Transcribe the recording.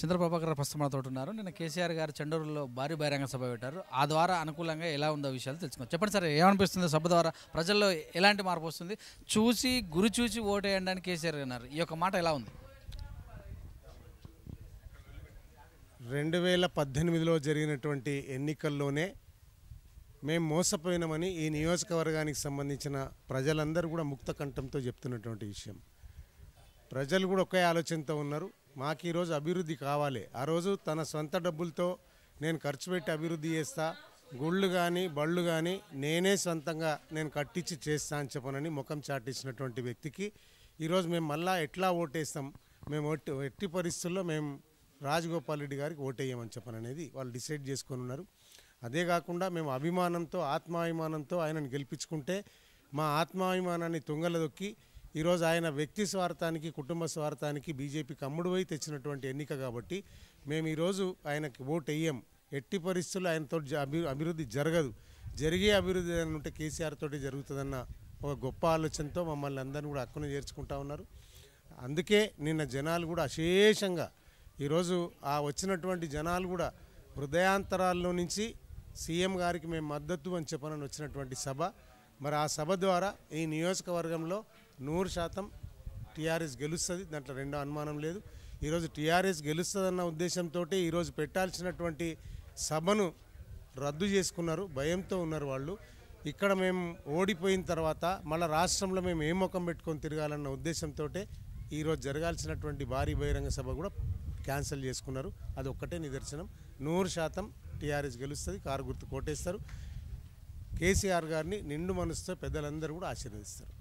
చంద్ర ప్రభాకర్ ప్రస్తుతం మనతో ఉన్నారు. నిన్న కేసీఆర్ గారు చెండూరులో భారీ బహిరంగ సభ పెట్టారు. ఆ ద్వారా అనుకూలంగా ఎలా ఉందో విషయాలు తెలుసుకుందాం. చెప్పండి సార్, ఏమనిపిస్తుంది సభ ద్వారా ప్రజల్లో ఎలాంటి మార్పు వస్తుంది? గురి చూసి ఓటు వేయడానికి కేసీఆర్ అన్నారు. ఈ యొక్క మాట ఎలా ఉంది? 2018లో జరిగినటువంటి ఎన్నికల్లోనే మేము మోసపోయినామని ఈ నియోజకవర్గానికి సంబంధించిన ప్రజలందరూ కూడా ముక్త కంఠంతో చెప్తున్నటువంటి విషయం. ప్రజలు కూడా ఒకే ఆలోచనతో ఉన్నారు. మాకు ఈరోజు అభివృద్ధి కావాలి. ఆ రోజు తన సొంత డబ్బులతో నేను ఖర్చు పెట్టి అభివృద్ధి చేస్తా, గుళ్ళు కానీ బళ్ళు కానీ నేనే సొంతంగా నేను కట్టించి చేస్తా అని చెప్పనని ముఖం చాటించినటువంటి వ్యక్తికి ఈరోజు మేము మళ్ళా ఎట్లా ఓటేస్తాం, మేము ఎట్టి పరిస్థితుల్లో మేము రాజగోపాల్ రెడ్డి గారికి ఓటేయమని చెప్పననేది వాళ్ళు డిసైడ్ చేసుకొని ఉన్నారు. అదే కాకుండా మేము అభిమానంతో ఆత్మాభిమానంతో ఆయనను గెలిపించుకుంటే మా ఆత్మాభిమానాన్ని తుంగలదొక్కి ఈరోజు ఆయన వ్యక్తి స్వార్థానికి కుటుంబ స్వార్థానికి బీజేపీకి అమ్ముడుపోయి తెచ్చినటువంటి ఎన్నిక కాబట్టి మేము ఈరోజు ఆయనకి ఓటు వేయం. ఎట్టి పరిస్థితుల్లో ఆయనతో అభివృద్ధి జరగదు. జరిగే అభివృద్ధి ఉంటే కేసీఆర్ తోటి జరుగుతుందన్న ఒక గొప్ప ఆలోచనతో మమ్మల్ని అందరినీ కూడా హక్కున చేర్చుకుంటా ఉన్నారు. అందుకే నిన్న జనాలు కూడా అశేషంగా ఈరోజు ఆ వచ్చినటువంటి జనాలు కూడా హృదయాంతరాల్లో నుంచి సీఎం గారికి మేము మద్దతు అని చెప్పనని వచ్చినటువంటి సభ. మరి ఆ సభ ద్వారా ఈ నియోజకవర్గంలో 100% టీఆర్ఎస్ గెలుస్తుంది, దాంట్లో రెండో అనుమానం లేదు. ఈరోజు టీఆర్ఎస్ గెలుస్తుందన్న ఉద్దేశంతో ఈరోజు పెట్టాల్సినటువంటి సభను రద్దు చేసుకున్నారు. భయంతో ఉన్నారు వాళ్ళు. ఇక్కడ మేము ఓడిపోయిన తర్వాత మళ్ళీ రాష్ట్రంలో మేము ఏ ముఖం పెట్టుకొని తిరగాలన్న ఉద్దేశంతో ఈరోజు జరగాల్సినటువంటి భారీ బహిరంగ సభ కూడా క్యాన్సిల్ చేసుకున్నారు. అది ఒక్కటే నిదర్శనం. 100% టీఆర్ఎస్ గెలుస్తుంది, కారు గుర్తు కోటేస్తారు. కేసీఆర్ గారిని నిండు మనసుతో పెద్దలందరూ కూడా ఆశీర్వదిస్తారు.